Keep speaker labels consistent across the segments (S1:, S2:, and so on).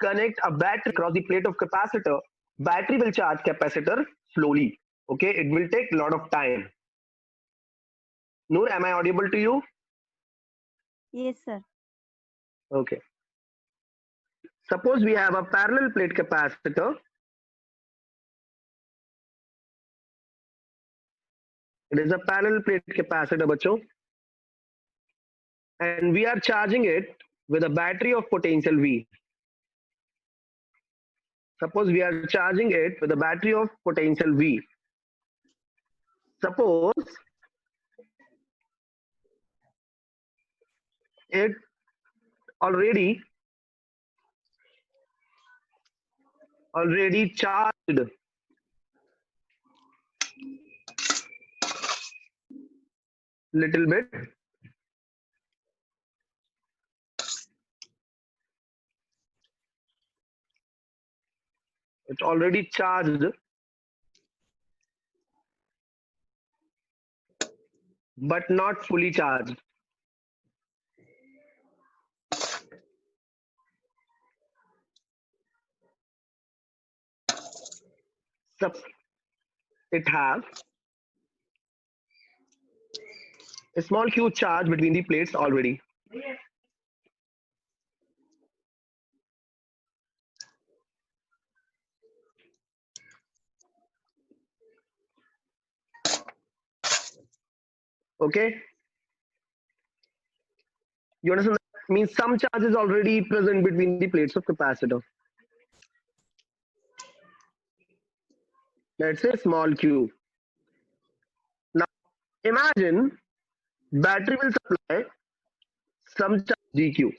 S1: connect a battery across the plate of capacitor, battery will charge capacitor slowly. Okay, it will take a lot of time. Noor, am I audible to you?
S2: Yes, sir.
S1: Okay. Suppose we have a parallel plate capacitor. It is a parallel plate capacitor, bacho. And we are charging it with a battery of potential V. Suppose we are charging it with a battery of potential V. Suppose it already charged little bit. It's already charged, but not fully charged. It have a small Q charge between the plates already. Okay, you understand? That means some charge is already present between the plates of capacitor. Let's say small q. Now imagine battery will supply some charge dq.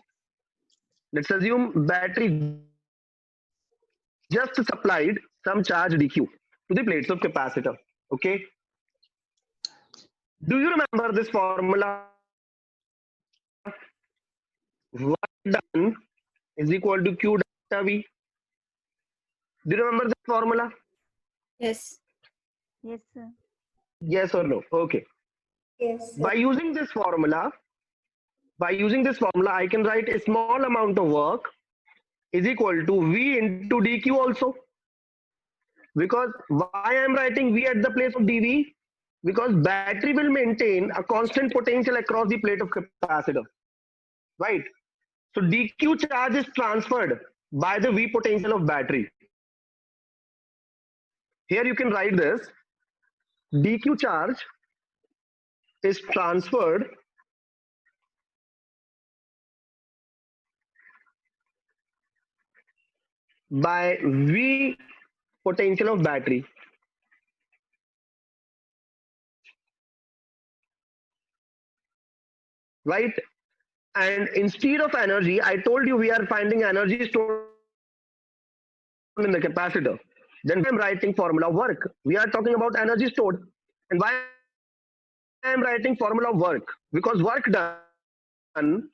S1: Let's assume battery just supplied some charge dq to the plates of capacitor. Okay. Do you remember this formula? Work done is equal to Q delta V. Do you remember this formula?
S3: Yes.
S2: Yes, sir.
S1: Yes or no? Okay.
S3: Yes.
S1: By using this formula, I can write a small amount of work is equal to V into dq also. Because why I am writing V at the place of dV? Because battery will maintain a constant potential across the plate of capacitor, right? So dq charge is transferred by the V potential of battery. Here you can write this: dq charge is transferred by V potential of battery. Right? And instead of energy, I told you we are finding energy stored in the capacitor. Then I'm writing formula work. We are talking about energy stored. And why I'm writing formula work? Because work done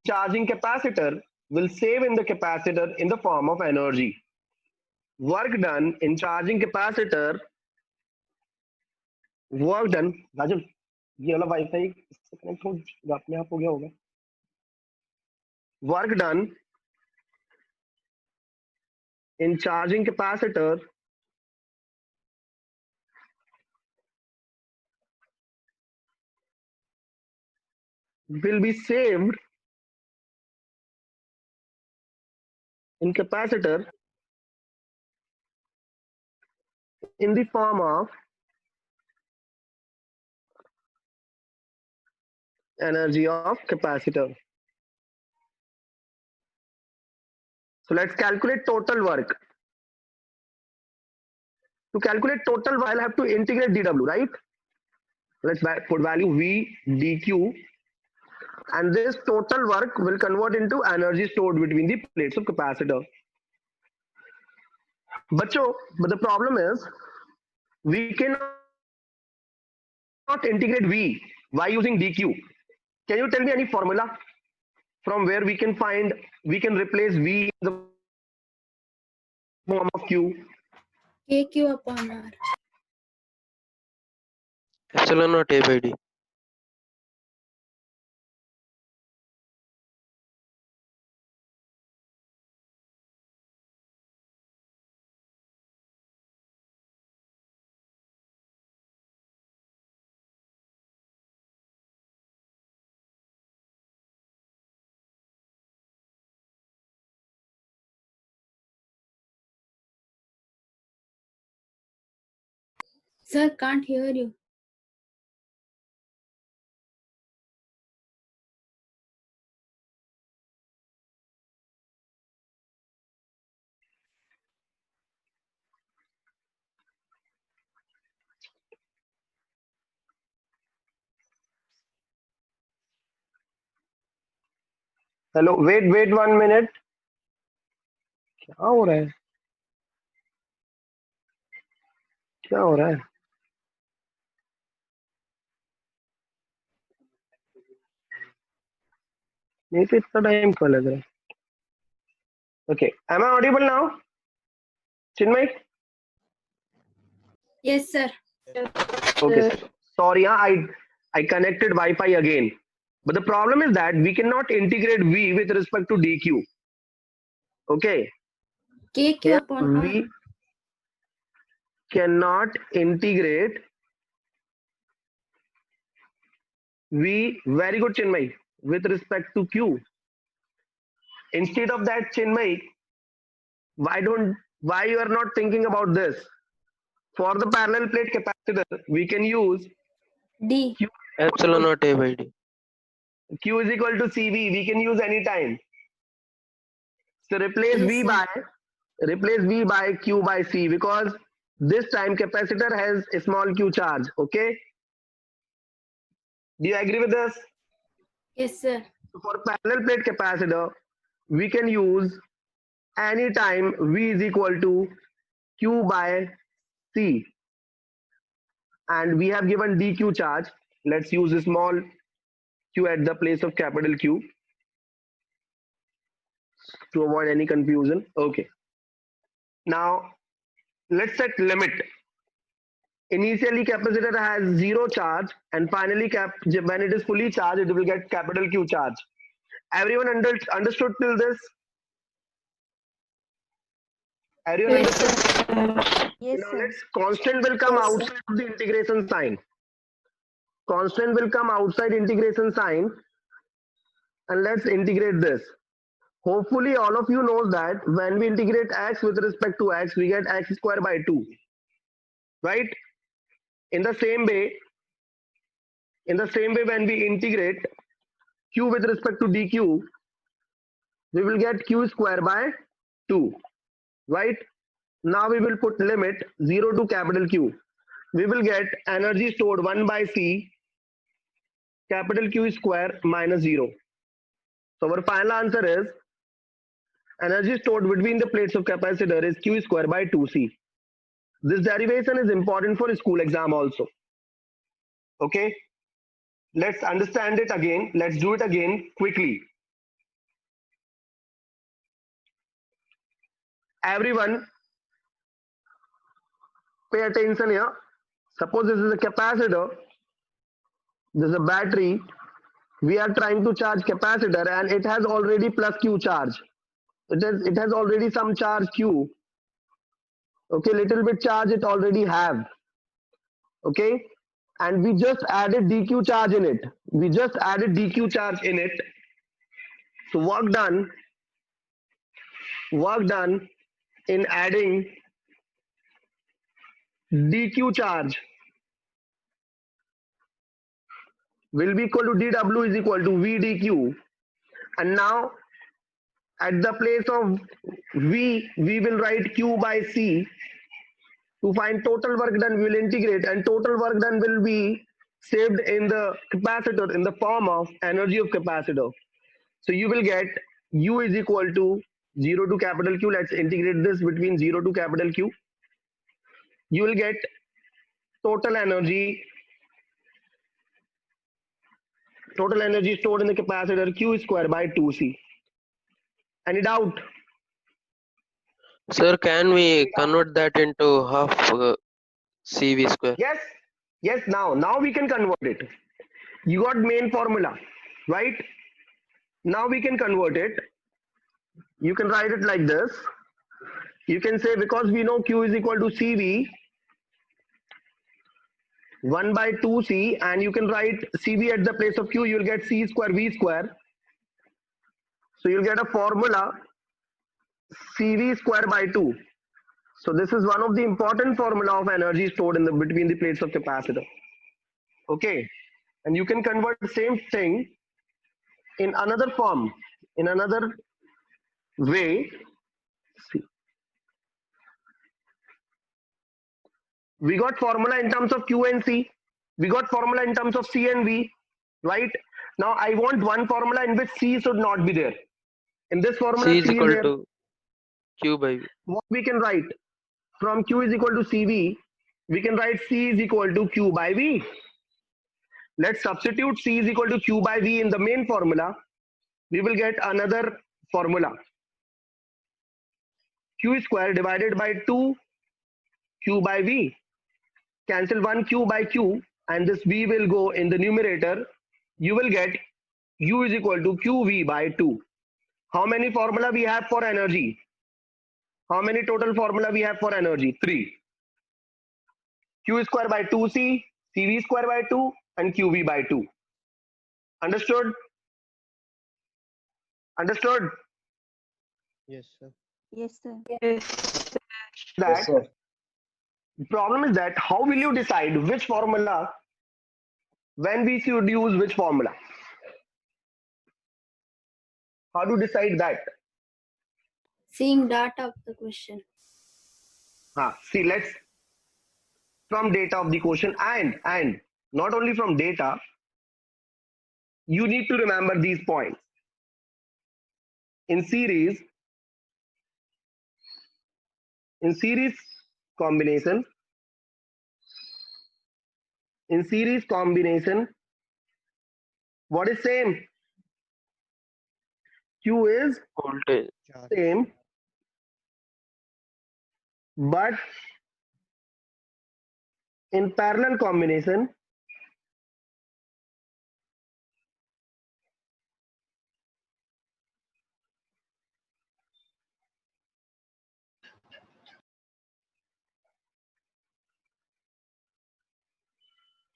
S1: charging capacitor will save in the capacitor in the form of energy. Work done in charging capacitor, work done, Rajul, ये वाला wifi इससे connect हो अपने आप हो गया होगा. Work done in charging capacitor will be saved in capacitor in the form of energy of capacitor. So let's calculate total work. To calculate total, I'll have to integrate dW, right? Let's put value V dq, and this total work will convert into energy stored between the plates of capacitor. But the problem is we cannot integrate V by using dq. Can you tell me any formula from where we can replace V in the form of Q?
S3: KQ upon R.
S4: Epsilon naught A by D.
S3: Sir, can't hear you.
S1: Hello, wait 1 minute. क्या हो रहा है? क्या हो रहा है? नहीं तो इतना टाइम क्यों लग रहा है? Okay, am I audible now? Chinmay?
S3: Yes, sir.
S1: Okay, sorry, I connected Wi-Fi again. But the problem is that we cannot integrate V with respect to DQ. Okay,
S3: KQ
S1: here
S3: upon R.
S1: we cannot integrate V. Very good, Chinmay. With respect to Q. Instead of that, Chinmay, why you are not thinking about this? For the parallel plate capacitor, we can use
S3: D.
S4: Epsilon naught A by D.
S1: Q is equal to CV. We can use any time. So replace
S3: Yes, sir.
S1: V by Q by C, because this time capacitor has a small q charge. Okay, do you agree with this?
S3: Yes, sir.
S1: So for parallel plate capacitor, we can use any time V is equal to Q by C, and we have given dq charge. Let's use a small q at the place of capital Q to avoid any confusion. Okay, now let's set limit. Initially capacitor has zero charge, and finally when it is fully charged, it will get capital Q charge. Everyone understood till this? Everyone
S3: Yes,
S1: understood?
S3: sir.
S2: Yes,
S1: Now
S2: sir.
S1: let's constant will come
S3: Yes, sir.
S1: outside of the integration sign. Constant will come outside integration sign, and let's integrate this. Hopefully all of you knows that when we integrate x with respect to x, we get x square by 2, right? In the same way, when we integrate q with respect to dq, we will get q square by 2, right? Now we will put limit 0 to capital Q. We will get energy stored 1 by C capital Q square minus 0. So our final answer is energy stored between the plates of capacitor is Q square by 2C. This derivation is important for school exam also. Okay, let's understand it again. Let's do it again quickly. Everyone pay attention here. Suppose this is a capacitor, this is a battery. We are trying to charge capacitor and it has already plus Q charge. It has already some charge Q. Okay, little bit charge it already have. Okay, and we just added dq charge in it. We just added dq charge in it. So work done in adding dq charge will be equal to dw is equal to v dq, and now at the place of v, we will write q by c. To find total work done, we will integrate, and total work done will be saved in the capacitor in the form of energy of capacitor. So you will get U is equal to 0 to capital Q. Let's integrate this between 0 to capital Q. You will get total energy stored in the capacitor Q square by 2C. Any doubt?
S4: Sir, can we convert that into half CV square?
S1: Yes, now we can convert it. You got main formula, right? Now we can convert it. You can write it like this. You can say, because we know Q is equal to CV 1 by 2C, and you can write CV at the place of Q, you'll get C square V square. So you'll get a formula CV square by 2. So this is one of the important formula of energy stored in the between the plates of capacitor. Okay, and you can convert the same thing in another form, in another way. See, we got formula in terms of Q and C. We got formula in terms of C and V, right? Now I want one formula in which C should not be there. In this formula,
S4: C is
S1: C is
S4: equal
S1: there.
S4: to Q by V.
S1: What we can write from Q is equal to CV, we can write C is equal to Q by V. Let's substitute C is equal to Q by V in the main formula. We will get another formula. Q square divided by 2 Q by V. Cancel one Q by Q and this V will go in the numerator. You will get U is equal to QV by 2. How many formula we have for energy? How many total formula we have for energy? 3. Q square by 2C, CV square by 2 and QV by 2. Understood? Understood?
S5: Yes, sir.
S2: Yes, sir.
S1: That the problem is that how will you decide which formula, when we should use which formula? How to decide that?
S3: Seeing data of the question.
S1: See, let's from data of the question and not only from data, you need to remember these points. In series combination, what is same? Q is
S4: Voltage.
S5: Charge.
S1: same, but in parallel combination,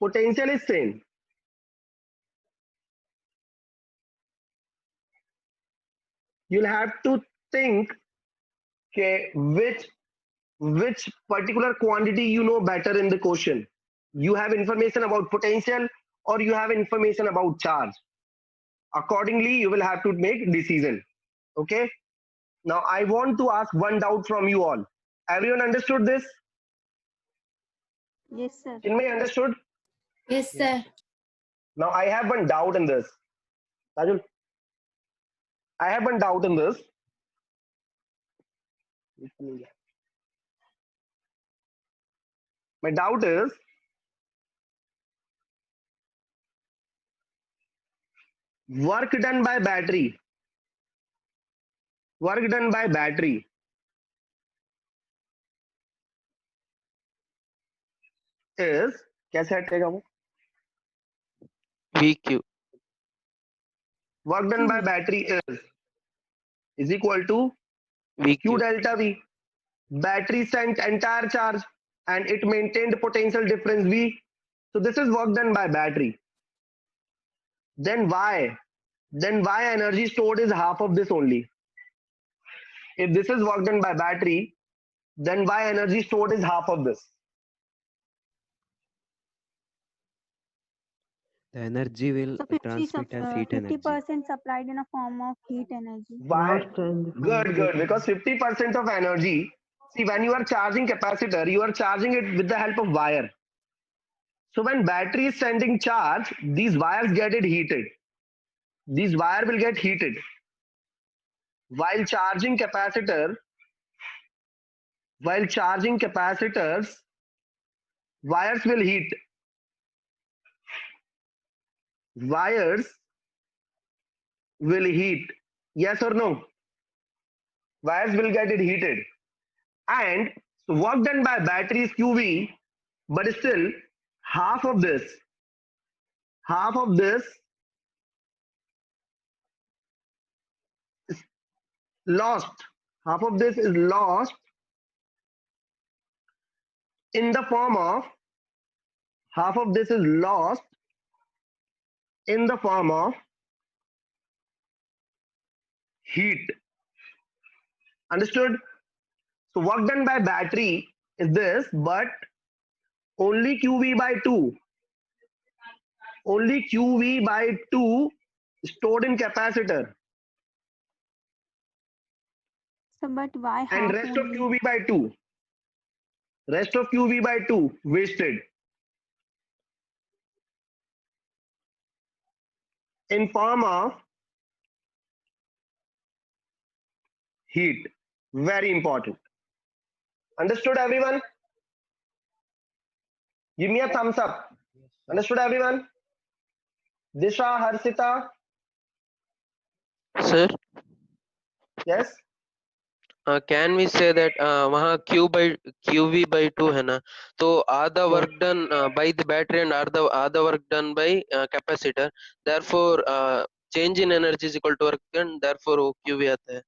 S1: potential is same. You'll have to think, okay, which particular quantity you know better in the question. You have information about potential or you have information about charge. Accordingly, you will have to make decision. Okay. Now I want to ask one doubt from you all. Everyone understood this?
S2: Yes, sir.
S1: Chinmay understood?
S3: Yes, sir.
S1: Now I have one doubt in this. Rajul, I have one doubt in this. My doubt is, work done by battery is, कैसे हटेगा वो?
S4: VQ.
S1: Work done by battery is equal to Q
S4: VQ.
S1: delta V. Battery sent entire charge and it maintained potential difference V. So this is work done by battery. Then why energy stored is half of this only? If this is work done by battery, then why energy stored is half of this?
S5: The energy will
S2: So
S5: transmit as heat energy.
S2: 50% supplied in a form of heat energy.
S1: Why? Good. Because 50% of energy, see, when you are charging capacitor, you are charging it with the help of wire. So when battery is sending charge, these wires get it heated. These wire will get heated. While charging capacitors, wires will heat. Wires will heat. Yes or no? Wires will get it heated. And so work done by battery is QV, but still half of this is lost. Half of this is lost in the form of heat. Understood? So work done by battery is this, but only QV by 2. Only QV by 2 stored in capacitor.
S2: So, but why
S1: And
S2: half
S1: rest of
S2: only?
S1: QV by 2. Rest of QV by 2 wasted. In form of heat. Very important. Understood everyone? Give me a thumbs up. Understood everyone? Disha, Harsita,
S4: Sir,
S1: yes?
S4: can we say that वहाँ QV by 2 है ना, तो आधा
S1: Hmm.
S4: work done by the battery and आधा work done by capacitor. Therefore, change in energy is equal to work done. Therefore, वो QV आता है.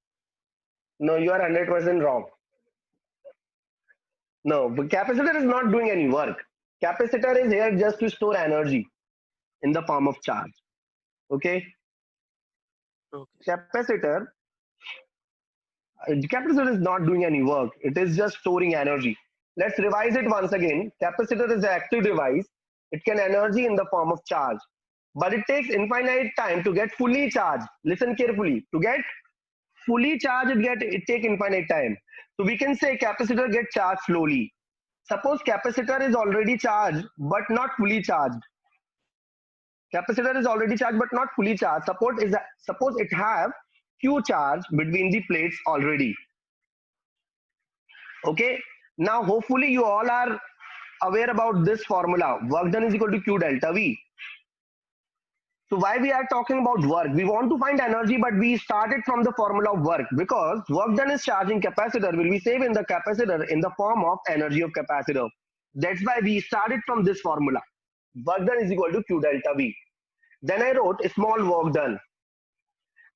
S1: No, you are 100% wrong. No, but capacitor is not doing any work. Capacitor is here just to store energy in the form of charge. Okay?
S4: Okay.
S1: Capacitor is not doing any work. It is just storing energy. Let's revise it once again. Capacitor is an active device. It can energy in the form of charge. But it takes infinite time to get fully charged. Listen carefully. To get fully charged, it take infinite time. So we can say capacitor get charged slowly. Suppose capacitor is already charged but not fully charged. Capacitor is already charged but not fully charged. Suppose it have Q charge between the plates already. Okay. Now hopefully you all are aware about this formula. Work done is equal to Q delta V. So why we are talking about work? We want to find energy, but we started from the formula of work because work done is charging capacitor will be saved in the capacitor in the form of energy of capacitor. That's why we started from this formula. Work done is equal to Q delta V. Then I wrote a small work done.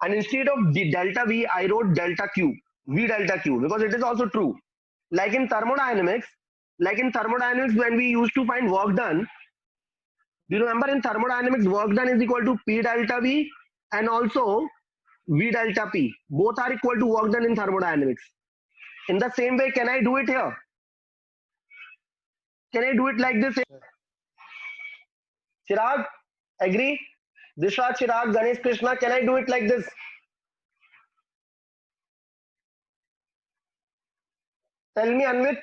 S1: And instead of the delta V, I wrote delta Q, V delta Q, because it is also true. Like in thermodynamics, when we used to find work done, do you remember in thermodynamics, work done is equal to P delta V and also V delta P. Both are equal to work done in thermodynamics. In the same way, can I do it here? Can I do it like this? Chirag, agree? Disha, Chirag, Ganesh, Krishna, can I do it like this? Tell me, Anvit.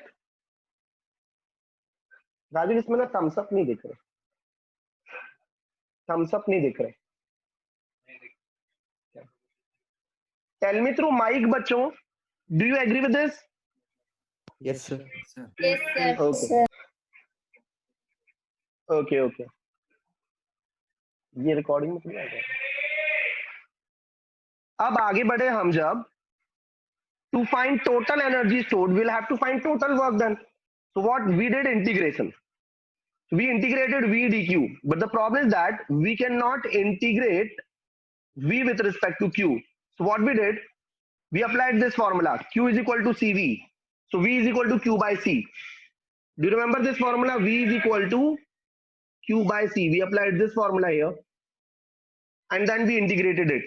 S1: Raju इसमें ना Thums up नहीं दिख रहे. Thums up नहीं दिख रहे. Tell me through mic, बच्चों. Do you agree with this?
S5: Yes, sir.
S3: Yes, sir.
S1: Okay. Okay, okay. ये रिकॉर्डिंग में क्लियर है. अब आगे बढ़े हम जब to find total energy stored, we'll have to find total work done. So what we did integration. We integrated V dq, but the problem is that we cannot integrate V with respect to Q. So what we did, we applied this formula. Q is equal to CV. So V is equal to Q by C. Do you remember this formula? V is equal to Q by C. We applied this formula here. And then we integrated it.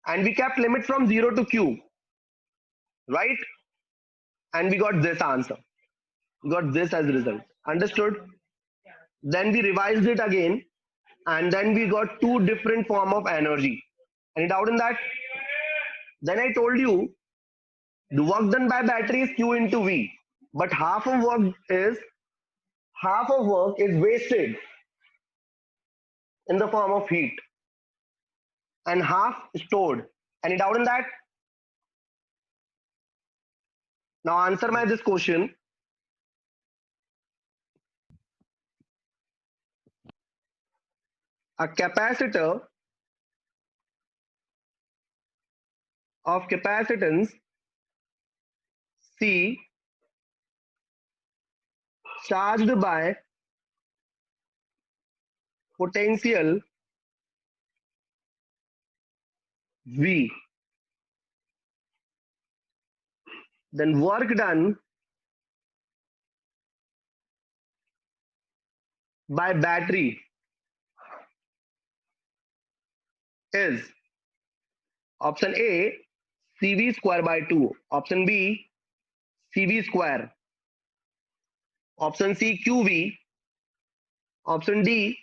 S1: And we kept limit from 0 to Q. Right? And we got this answer. We got this as a result. Understood? Then we revised it again. And then we got two different form of energy. Any doubt in that? Then I told you the work done by battery is Q into V. But half of work is wasted in the form of heat. And half stored. Any doubt in that? Now answer my this question. A capacitor of capacitance C charged by potential V, then work done by battery is option A CV square by 2, option B CV square. Option C, QV. Option D,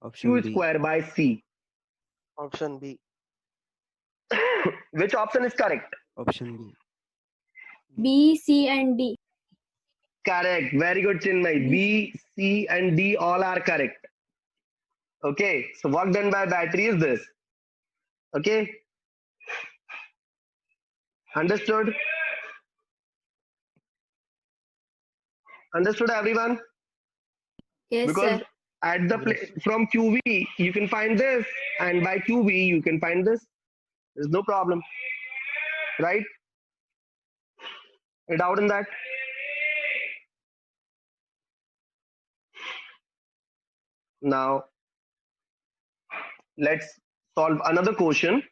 S5: Option
S1: Q
S5: B.
S1: square by C.
S4: Option B.
S1: Which option is correct?
S5: Option B.
S3: B, C, and D.
S1: Correct. Very good, Chinmay. B, C, and D all are correct. Okay. So work done by battery is this. Okay. Understood? Understood, everyone?
S3: Yes,
S1: Because
S3: sir.
S1: at the
S5: Yes.
S1: place from QV you can find this, and by QV you can find this. There's no problem, right? A doubt in that? Now let's solve another question.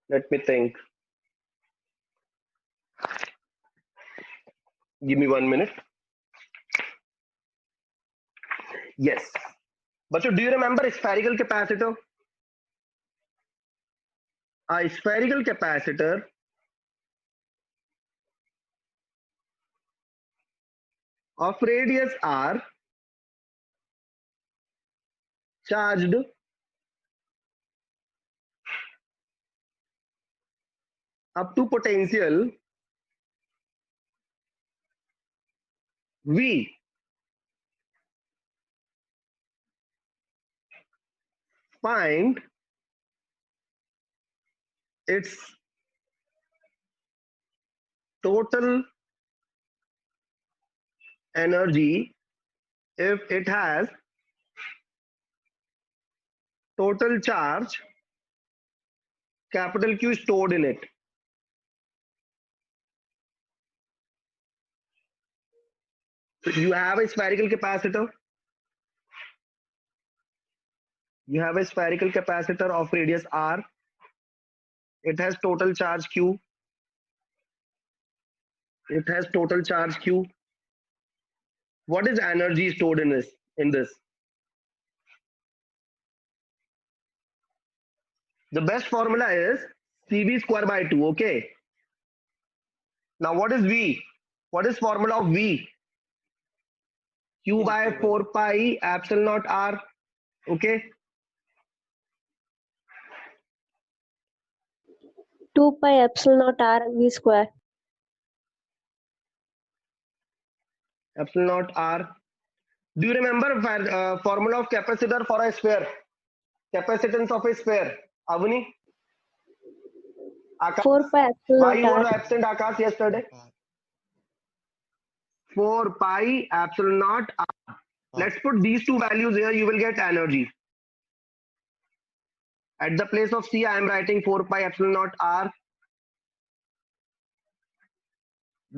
S1: Let me think. Give me 1 minute. Yes. But do you remember a spherical capacitor? A spherical capacitor of radius r charged up to potential V. Find its total energy if it has total charge capital Q stored in it. So you have a spherical capacitor. You have a spherical capacitor of radius r. It has total charge Q. It has total charge Q. What is energy stored in this? The best formula is CV square by 2. Okay. Now what is V? What is formula of V? Q by 4 pi epsilon naught r. Okay.
S6: 2 pi epsilon naught r v square.
S1: Epsilon naught r. Do you remember formula of capacitor for a sphere? Capacitance of a sphere. Avani?
S6: 4 pi epsilon
S1: Why you
S6: naught
S1: were
S6: r.
S1: absent, Akash, yesterday? 4 pi epsilon naught r. Let's put these two values here. You will get energy. At the place of C, I am writing 4 pi epsilon naught r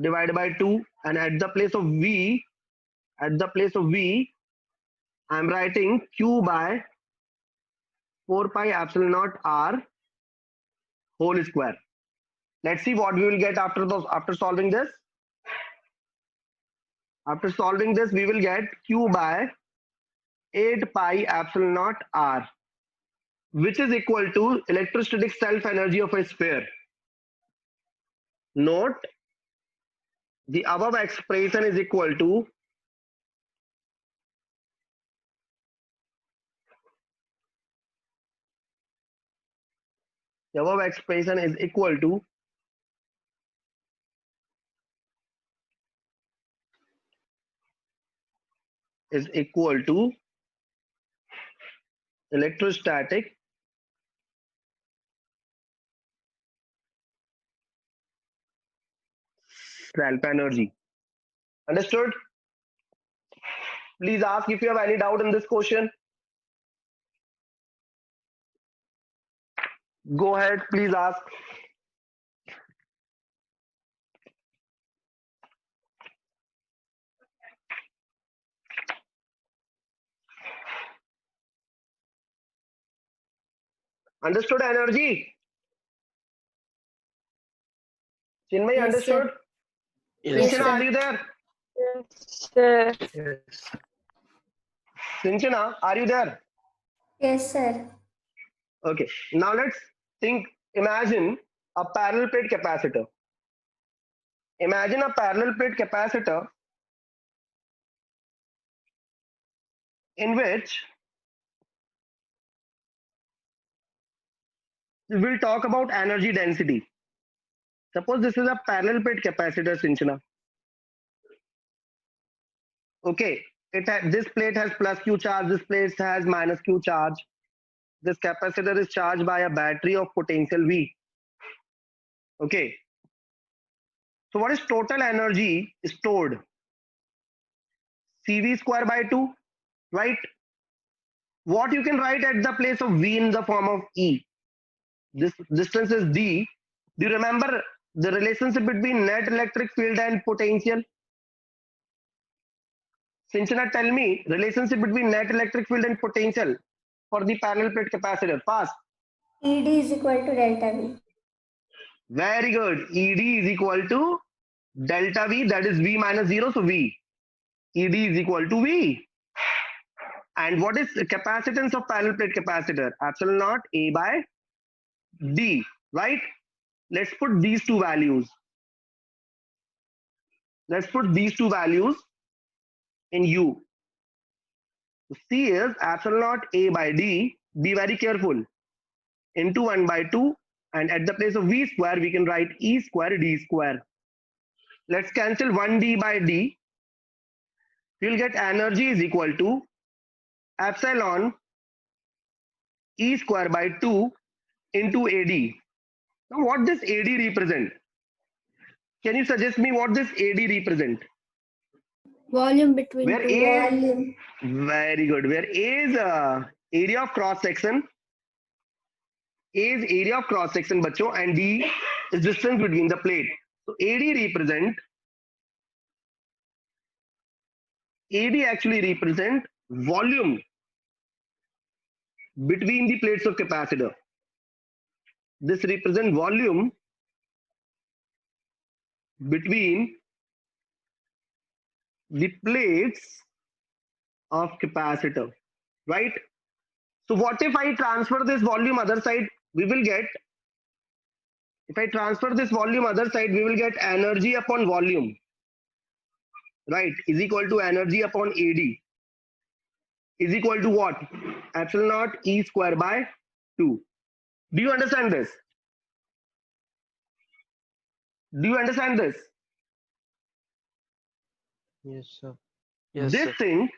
S1: divided by 2. And at the place of V, I am writing Q by 4 pi epsilon naught r whole square. Let's see what we will get after solving this. After solving this, we will get Q by 8 pi epsilon naught r, which is equal to electrostatic self energy of a sphere. Note, the above expression is equal to electrostatic self energy. Understood? Please ask if you have any doubt in this question. Go ahead, please ask. Understood energy? Chinmay,
S3: Yes,
S1: understood?
S3: Yes,
S1: Sinchana,
S3: sir.
S1: are you there?
S6: Sir.
S1: Sinchana, are you there?
S3: Yes, sir.
S1: Okay, now let's think, imagine a parallel plate capacitor. Imagine a parallel plate capacitor in which we'll talk about energy density. Suppose this is a parallel plate capacitor, Sinchana. Okay, this plate has plus Q charge, this plate has minus Q charge. This capacitor is charged by a battery of potential V. Okay, so what is total energy stored? CV square by 2, right? What you can write at the place of V in the form of E? This distance is D. Do you remember the relationship between net electric field and potential? Sinchana, tell me relationship between net electric field and potential for the parallel plate capacitor. Fast.
S3: ED is equal to delta V.
S1: Very good. ED is equal to delta V, that is V minus 0, so V. ED is equal to V. And what is the capacitance of parallel plate capacitor? Epsilon naught A by D, right? Let's put these two values. Let's put these two values in U. C is epsilon naught A by D. Be very careful. Into 1 by 2. And at the place of V square, we can write E square D square. Let's cancel 1D by D. We'll get energy is equal to epsilon E square by 2 into AD. Now what does AD represent? Can you suggest me what this AD represent?
S3: Volume between
S1: Where
S3: two.
S1: A,
S3: Volume.
S1: very good. Where A is area of cross section. A is area of cross section, बच्चों, and D is distance between the plate. So AD actually represent volume between the plates of capacitor. This represent volume between the plates of capacitor, right? So what if I transfer this volume other side? We will get, if I transfer this volume other side, we will get energy upon volume, right? Is equal to energy upon AD. Is equal to what? Epsilon naught E square by 2. Do you understand this? Do you understand this?
S5: Yes, sir.
S4: Yes,
S1: This
S4: sir.
S1: thing,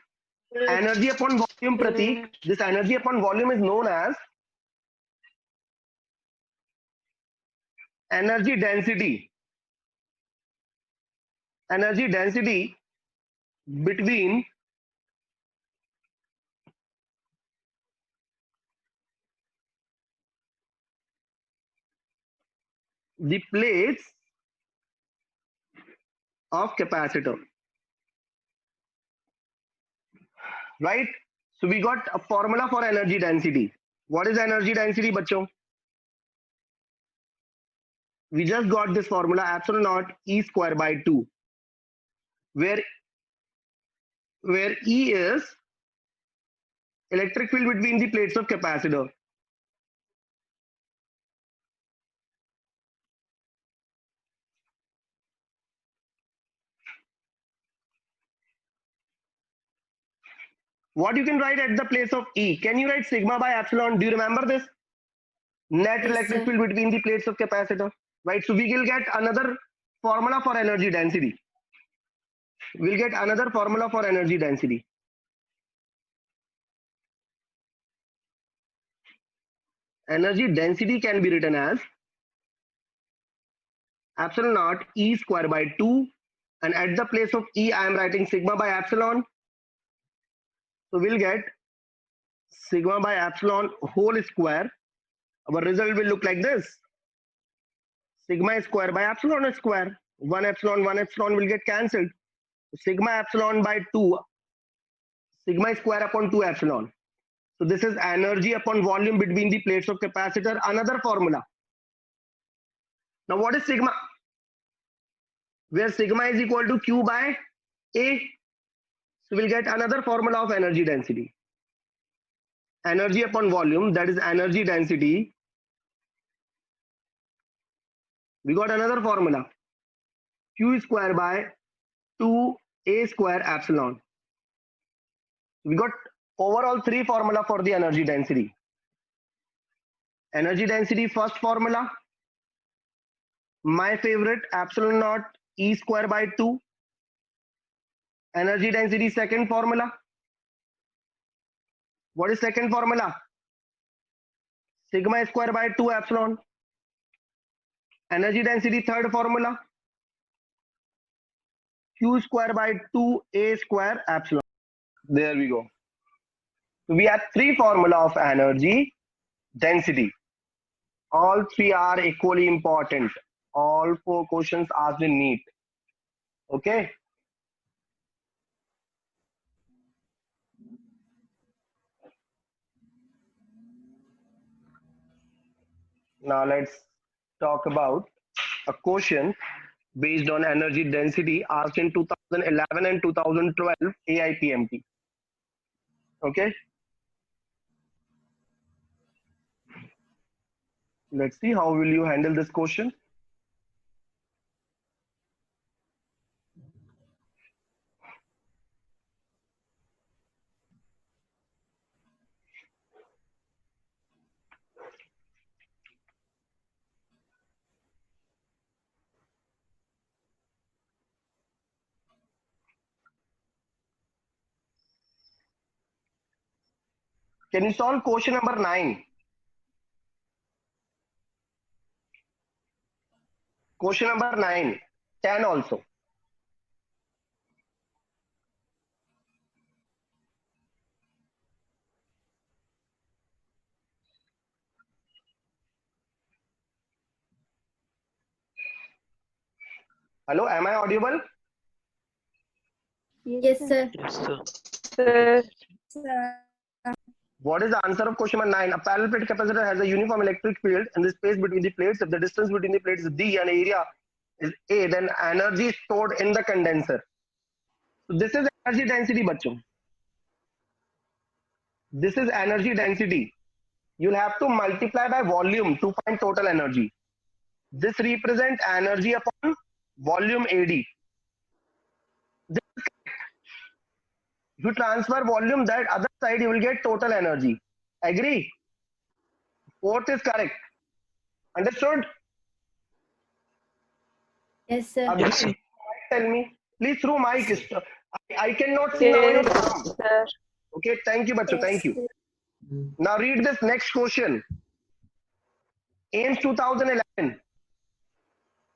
S1: energy upon volume, Pratik, this energy upon volume is known as energy density. Energy density between the plates of capacitor, right? So we got a formula for energy density. What is energy density, bachcho? We just got this formula, epsilon naught E square by 2, where E is electric field between the plates of capacitor. What you can write at the place of E? Can you write sigma by epsilon? Do you remember this? Net
S3: Yes,
S1: electric
S3: sir.
S1: field between the plates of capacitor, right? So we will get another formula for energy density. We'll get another formula for energy density. Energy density can be written as epsilon naught E square by 2, and at the place of E I am writing sigma by epsilon. So we'll get sigma by epsilon whole square. Our result will look like this. Sigma square by epsilon square. 1 epsilon will get cancelled. Sigma epsilon by 2, sigma square upon 2 epsilon. So this is energy upon volume between the plates of capacitor, another formula. Now what is sigma? Where sigma is equal to Q by A. So we'll get another formula of energy density. energy upon volume, that is energy density, we got another formula, Q square by 2A square epsilon. We got overall three formula for the energy density. Energy density first formula, my favorite, epsilon naught E square by 2. Energy density second formula. What is second formula? Sigma square by 2 epsilon. Energy density third formula, Q square by 2A square epsilon. There we go. So we have three formula of energy density. All three are equally important. All four questions asked in NEET. Okay. Now let's talk about a question based on energy density asked in 2011 and 2012 AIPMT. Okay. Let's see how will you handle this question. Can you solve question number 9? Question number 9, 10 also. Hello, am I audible?
S3: Yes, sir.
S4: Yes, sir.
S6: Sir.
S1: What is the answer of question number 9? A parallel plate capacitor has a uniform electric field in the space between the plates. If the distance between the plates is D and area is A, then energy is stored in the condenser. So this is energy density, bachcho. This is energy density. You'll have to multiply by volume to find total energy. This represents energy upon volume AD. If you transfer volume that other side, you will get total energy. Agree? Fourth is correct. Understood?
S3: Yes, sir.
S1: Abhi,
S4: Yes, sir.
S1: tell me. Please through mic. I cannot see now your thumb.
S6: Sir.
S1: Okay, thank you, Bachu. Thank you. Now read this next question. AIMS 2011.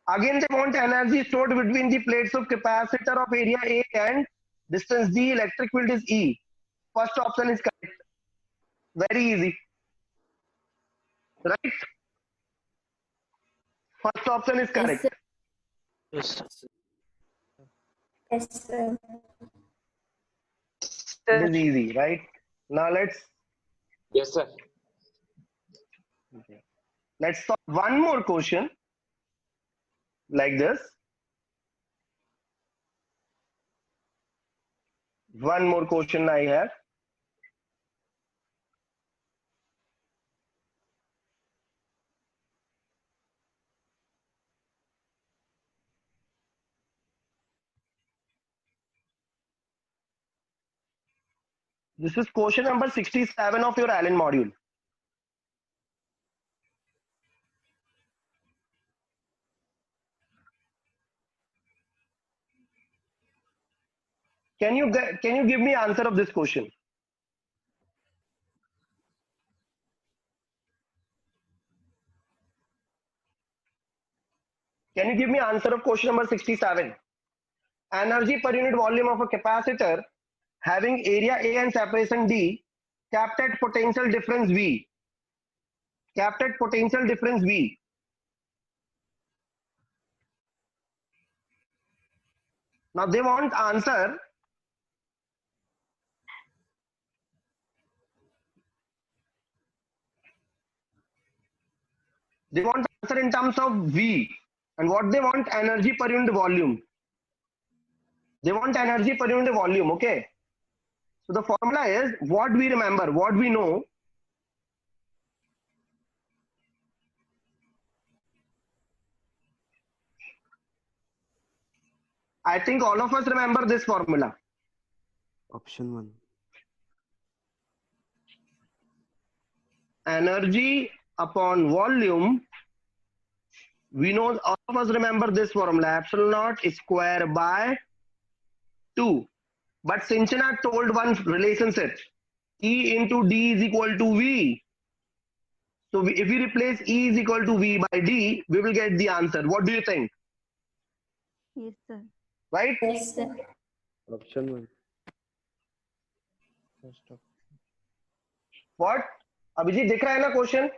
S1: Again, they want energy stored between the plates of capacitor of area A and distance D. Electric field is E. First option is correct. Very easy. Right? First option is
S3: Yes,
S1: correct.
S3: sir.
S4: Yes, sir.
S3: Yes, sir.
S1: It is easy, right? Now
S7: Yes, sir.
S1: let's solve one more question like this. One more question I have. This is question number 67 of your Allen module. Can you give me answer of this question? Can you give me answer of question number 67? Energy per unit volume of a capacitor having area A and separation D, capped at potential difference V. Capped at potential difference V. Now they want answer. They want answer in terms of V. And what they want? Energy per unit volume. They want energy per unit volume, okay? So the formula is what we remember, what we know. I think all of us remember this formula.
S5: Option 1.
S1: Energy upon volume. We know, all of us remember this formula, epsilon naught square by 2. But Sinchana told one relationship, E into D is equal to V. So if we replace E is equal to V by D, we will get the answer. What do you think?
S2: Yes, sir.
S1: Right?
S3: Yes, sir.
S5: Option 1.
S1: What? Abhijit दिख रहा है ना question?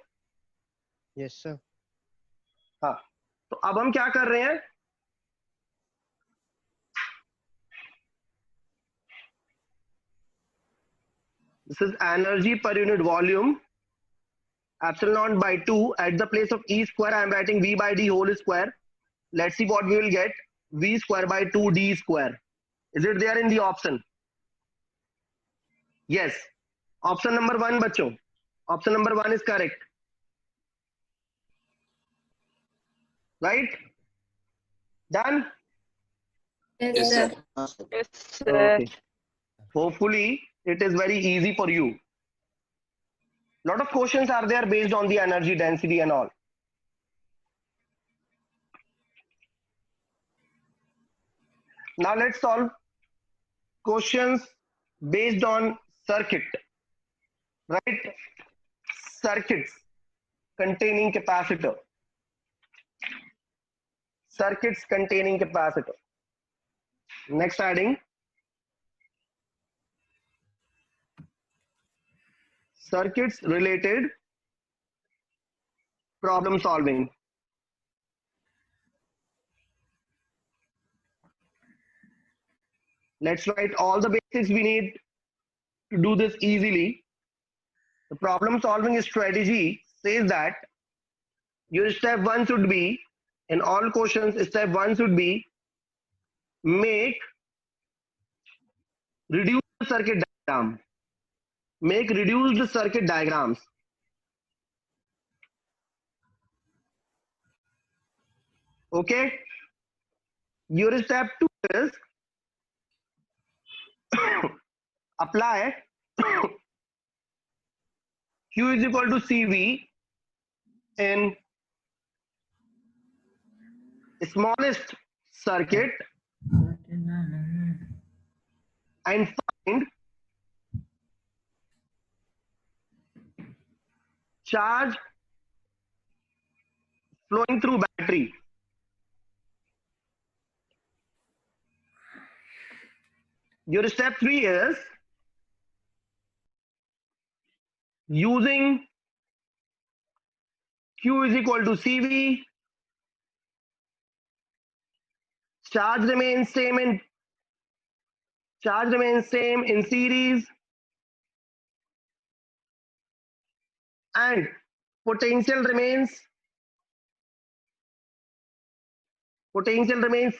S5: Yes, sir.
S1: हाँ, तो अब हम क्या कर रहे हैं? This is energy per unit volume. Epsilon naught by 2. At the place of E square, I am writing V by D whole square. Let's see what we will get. V square by 2 D square. Is it there in the option? Yes. Option number 1, बच्चों. Option number 1 is correct. Right? Done?
S3: Yes, sir.
S6: Yes, sir.
S1: Okay. Hopefully, it is very easy for you. Lot of questions are there based on the energy density and all. Now let's solve questions based on circuit. Right? Circuits containing capacitor. Circuits containing capacitor. Next heading. Circuits related problem solving. Let's write all the basics we need to do this easily. The problem solving strategy says that your step 1 should be, in all questions, step 1 should be reduce the circuit diagram. Make reduced circuit diagrams. Okay? Your step 2 is apply Q is equal to CV in smallest circuit and find charge flowing through battery. Your step 3 is using Q is equal to CV, charge remains same in series, and potential remains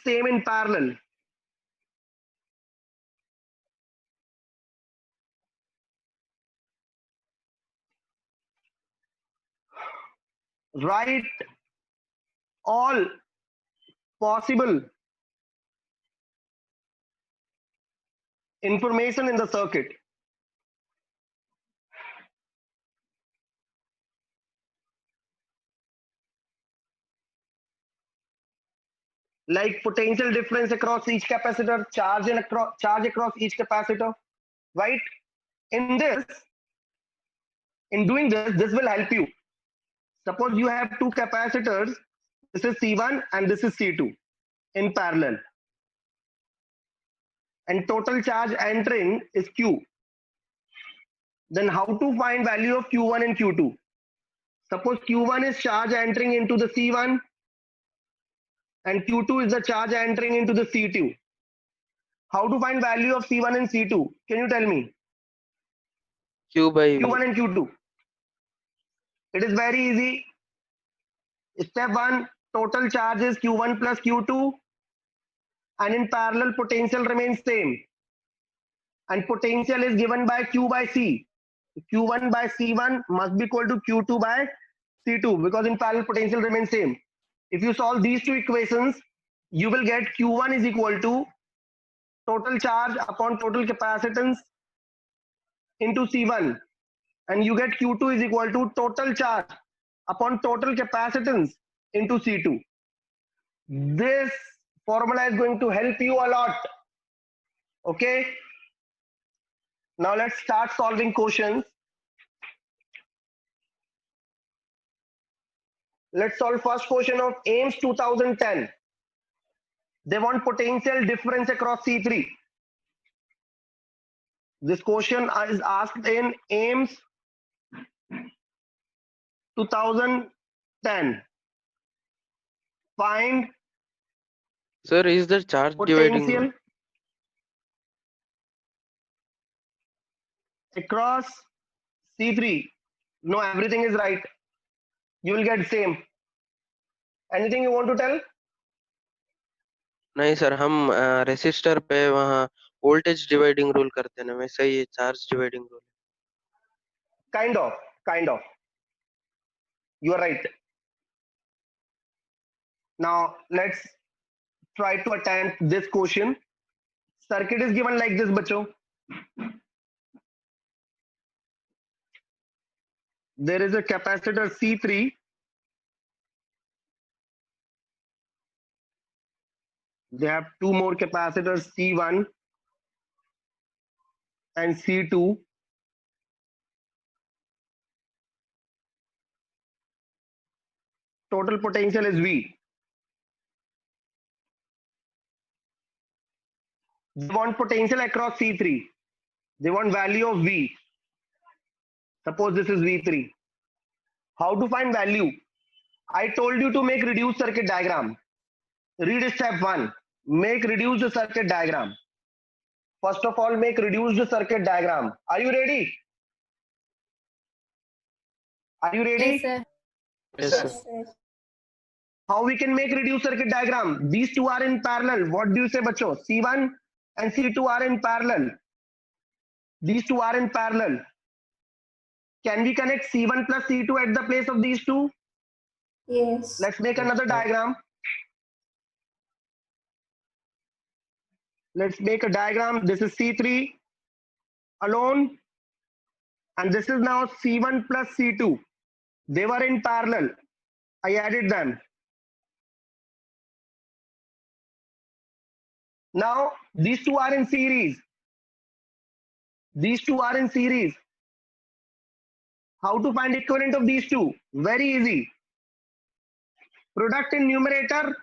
S1: same in parallel. Write all possible information in the circuit. Like potential difference across each capacitor, charge across each capacitor, right? In doing this, this will help you. Suppose you have two capacitors, this is C1 and this is C2 in parallel. And total charge entering is Q. Then how to find value of Q1 and Q2? Suppose Q1 is charge entering into the C1 and Q2 is the charge entering into the C2. How to find value of C1 and C2? Can you tell me?
S4: Q by V.
S1: Q1 and Q2. It is very easy. Step 1, total charge is Q1 plus Q2 and in parallel potential remains same. And potential is given by Q by C. Q1 by C1 must be equal to Q2 by C2 because in parallel potential remains same. If you solve these two equations, you will get Q1 is equal to total charge upon total capacitance into C1, and you get Q2 is equal to total charge upon total capacitance into C2. This formula is going to help you a lot. Okay. Now let's start solving questions. Let's solve first question of AIMS 2010. They want potential difference across C3. This question is asked in AIMS 2010. Find
S4: Sir, is the charge dividing
S1: potential
S4: rule?
S1: across C3. No, everything is right. You will get same. Anything you want to tell?
S4: नहीं sir, हम resistor पे वहाँ voltage dividing rule करते हैं ना, वैसे ही charge dividing rule.
S1: Kind of. You are right. Now let's try to attempt this question. Circuit is given like this, बच्चों. There is a capacitor C3. They have two more capacitors C1 and C2. Total potential is V. They want potential across C3. They want value of V. Suppose this is V3. How to find value? I told you to make reduced circuit diagram. Read step 1. Make reduced circuit diagram. First of all, make reduced circuit diagram. Are you ready? Are you ready?
S3: Yes, sir.
S4: Yes,
S7: Yes,
S4: sir.
S7: sir.
S1: How we can make reduced circuit diagram? These two are in parallel. What do you say, bacho? C1 and C2 are in parallel. These two are in parallel. Can we connect C1 plus C2 at the place of these two?
S3: Yes.
S1: Let's make
S5: Yes,
S1: another
S5: sir.
S1: diagram. Let's make a diagram. This is C3 alone, and this is now C1 plus C2. They were in parallel. I added them. Now these two are in series. These two are in series. How to find equivalent of these two? Very easy. Product in numerator,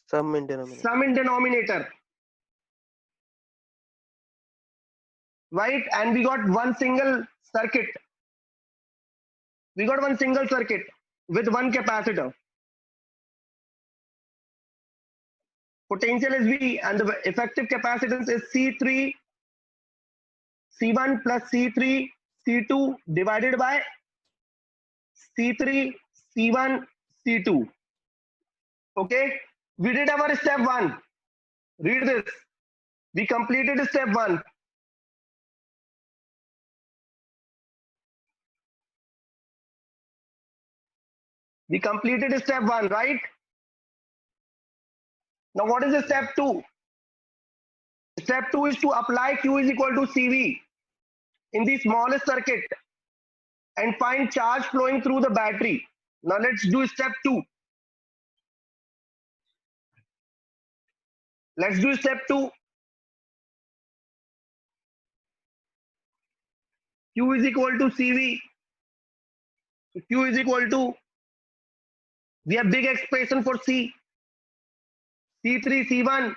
S4: Sum in denominator.
S1: sum in denominator. Right? And we got one single circuit. We got one single circuit with one capacitor. Potential is V and the effective capacitance is C3, C1 plus C3, C2 divided by C3, C1, C2. Okay, we did our step 1. Read this. We completed step 1. We completed step 1, right? Now what is step 2? Step 2 is to apply Q is equal to CV in the smallest circuit and find charge flowing through the battery. Now let's do step 2. Let's do step 2. Q is equal to CV. So Q is equal to, we have big expression for C. C3 C1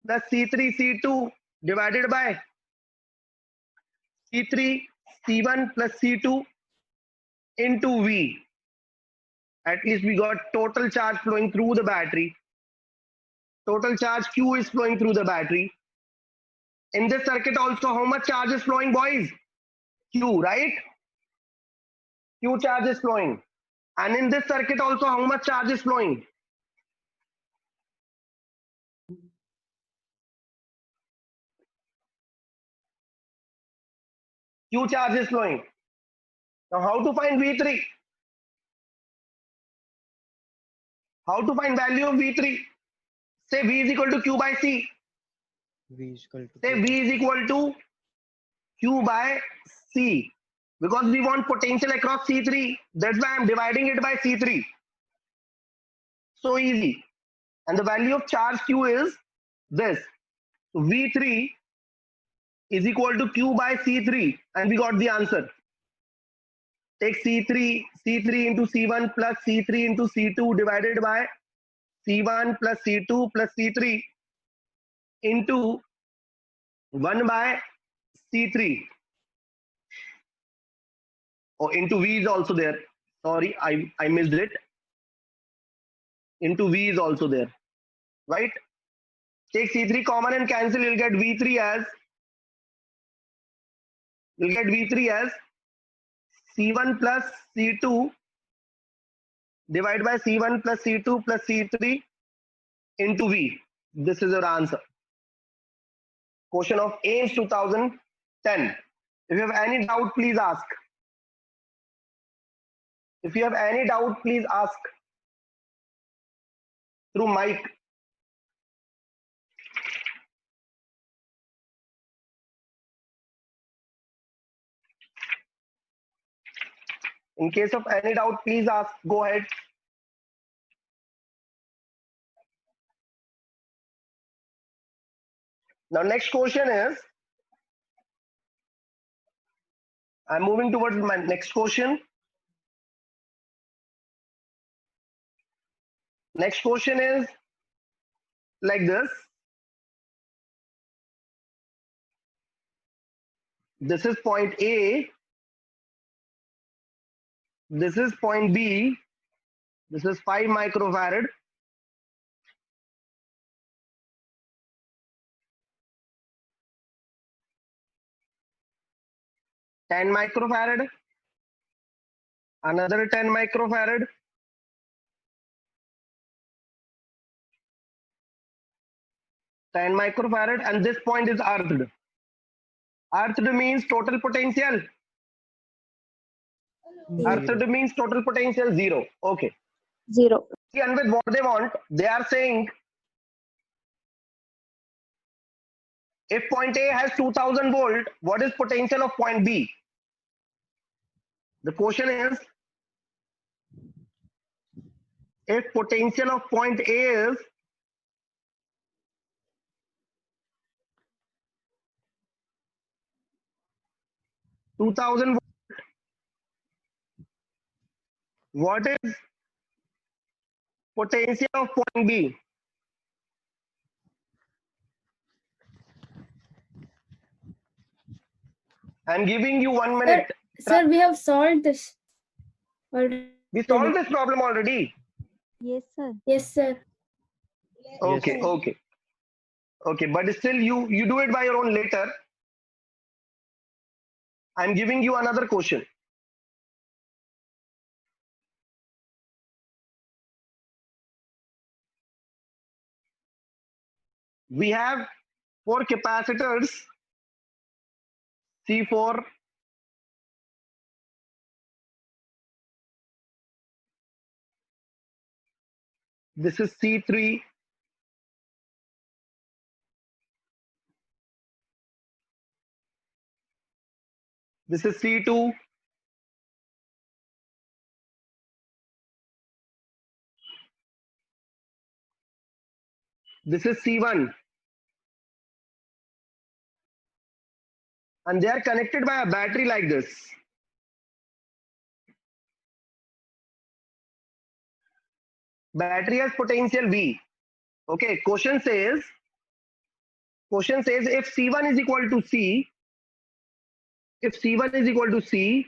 S1: plus C3 C2 divided by C3 C1 plus C2 into V. At least we got total charge flowing through the battery. Total charge Q is flowing through the battery. In this circuit also, how much charge is flowing, boys? Q, right? Q charge is flowing. And in this circuit also, how much charge is flowing? Q charge is flowing. Now how to find V3? How to find value of V3? Say V is equal to Q by C.
S5: V is equal to
S1: Say
S5: Q.
S1: V is equal to Q by C. Because we want potential across C3. That's why I'm dividing it by C3. So easy. And the value of charge Q is this. So V3 is equal to Q by C3. And we got the answer. Take C3 into C1 plus C3 into C2 divided by C1 plus C2 plus C3 into 1 by C3. Oh, into V is also there. Sorry, I missed it. Into V is also there. Right? Take C3 common and cancel. You'll get V3 as C1 plus C2 divided by C1 plus C2 plus C3 into V. This is your answer. Question of AIMS 2010. If you have any doubt, please ask. If you have any doubt, please ask through mic. In case of any doubt, please ask. Go ahead. Now, next question is, I'm moving towards my next question. Next question is like this. This is point A. This is point B. This is 5 microfarad. $10 microfarad. Another 10 microfarad. $10 microfarad, and this point is earthed. Earthed means total potential. Earthed means total potential 0. Okay.
S2: 0.
S1: See, and with what they want, they are saying if point A has 2000 volt, what is potential of point B? The question is, if potential of point A is 2000 volt, what is potential of point B? I'm giving you 1 minute.
S3: Sir, we have solved this already.
S1: We solved this problem already.
S2: Yes, sir.
S3: Yes, sir.
S1: Okay, okay. Okay, but still you do it by your own later. I'm giving you another question. We have 4 capacitors, C4, this is C3, this is C2, this is C1, and they are connected by a battery like this. Battery has potential V. Okay, question says if C1 is equal to C, if C1 is equal to C,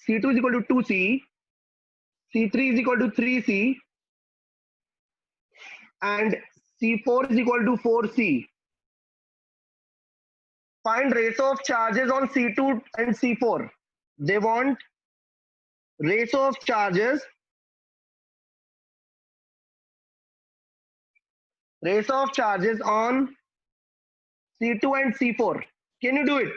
S1: C2 is equal to 2C, C3 is equal to 3C, and C4 is equal to 4C. Find ratio of charges on C2 and C4. They want ratio of charges on C2 and C4. Can you do it?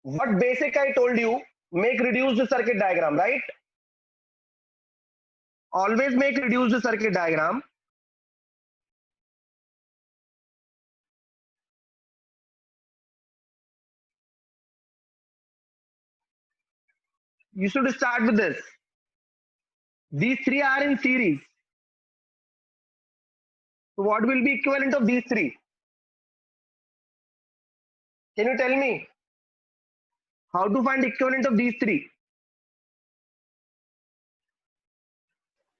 S1: What basic I told you, make reduced circuit diagram, right? Always make reduced circuit diagram. You should start with this. These three are in series. So what will be equivalent of these three? Can you tell me how to find equivalent of these three?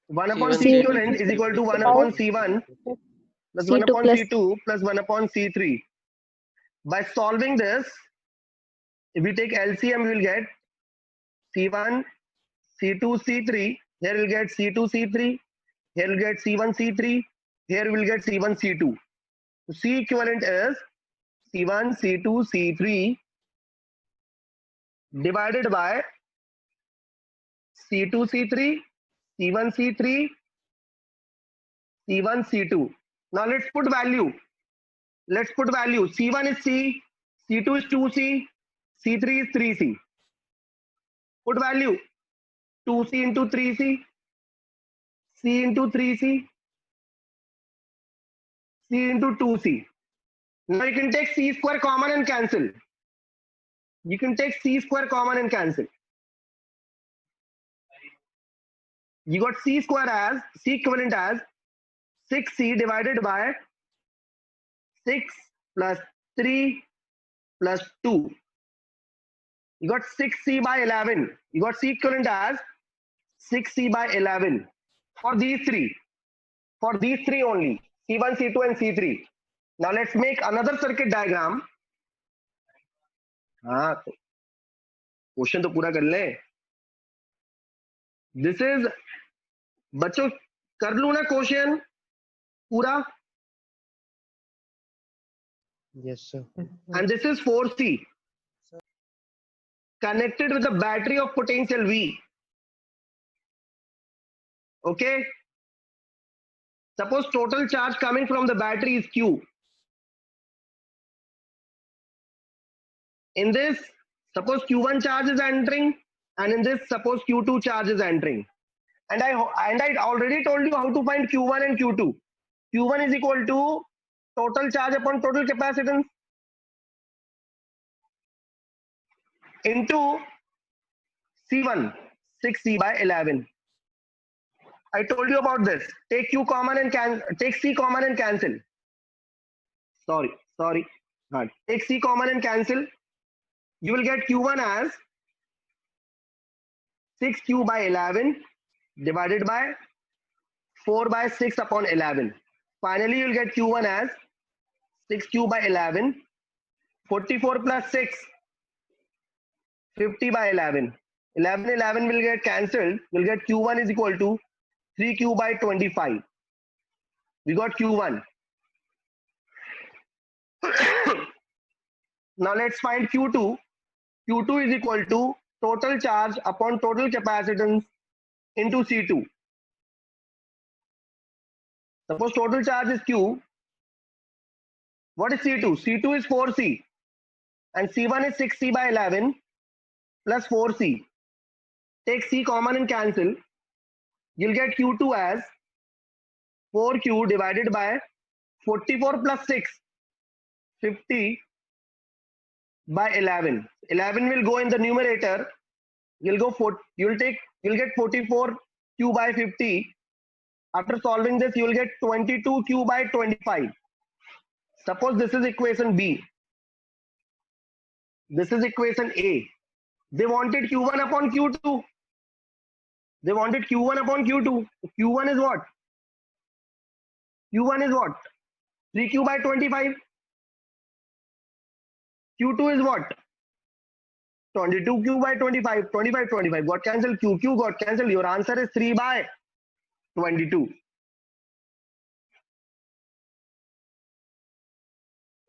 S1: 1 upon
S4: C1,
S1: C
S4: C2
S1: equivalent is equal to 1 upon C1 plus 1
S2: C2
S1: upon
S2: plus
S1: C2 plus 1 upon C3. By solving this, if we take LCM, we will get C1, C2, C3. Here we'll get C2, C3. Here we'll get C1, C3. Here we'll get C1, C2. So C equivalent is C1, C2, C3 divided by C2, C3, C1, C3, C1, C2. Now let's put value. Let's put value. C1 is C, C2 is 2C, C3 is 3C. Put value. 2C into 3C, C into 3C, C into 2C. Now you can take C square common and cancel. You can take C square common and cancel. You got C square as, C equivalent as 6C divided by 6 plus 3 plus 2. You got 6C by 11. You got C equivalent as 6C by 11 for these three. For these three only, C1, C2 and C3. Now let's make another circuit diagram. हाँ तो question तो पूरा कर ले. This is, बच्चों कर लूं ना क्वेश्चन पूरा.
S5: Yes, sir.
S1: And this is 4C connected with a battery of potential V. Okay. Suppose total charge coming from the battery is Q. In this, suppose Q1 charge is entering, and in this, suppose Q2 charge is entering. And I already told you how to find Q1 and Q2. Q1 is equal to total charge upon total capacitance into C1, 6C by 11. I told you about this. Take Q common and take C common and cancel. Sorry. Take C common and cancel. You will get Q1 as 6Q by 11 divided by 4 by 6 upon 11. Finally, you'll get Q1 as 6Q by 11, 44 plus 6, 50 by 11. 11 will get cancelled. We'll get Q1 is equal to 3Q by 25. We got Q1. Now let's find Q2. Q2 is equal to total charge upon total capacitance into C2. Suppose total charge is Q. What is C2? C2 is 4C and C1 is 6C by 11 plus 4C. Take C common and cancel. You'll get Q2 as 4Q divided by 44 plus 6, 50 by 11. 11 will go in the numerator. You'll get 44 Q by 50. After solving this, you will get 22 Q by 25. Suppose this is equation B. This is equation A. They wanted Q1 upon Q2. They wanted Q1 upon Q2. Q1 is what? Q1 is what? 3Q by 25. Q2 is what? 22Q by 25. 25 got cancelled. Q got cancelled. Your answer is 3 by 22.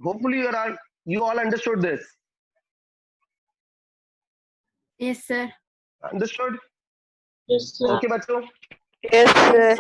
S1: Hopefully you all understood this.
S3: Yes, sir.
S1: Understood?
S7: Yes, sir.
S1: Okay, bachcho.
S6: Yes, sir.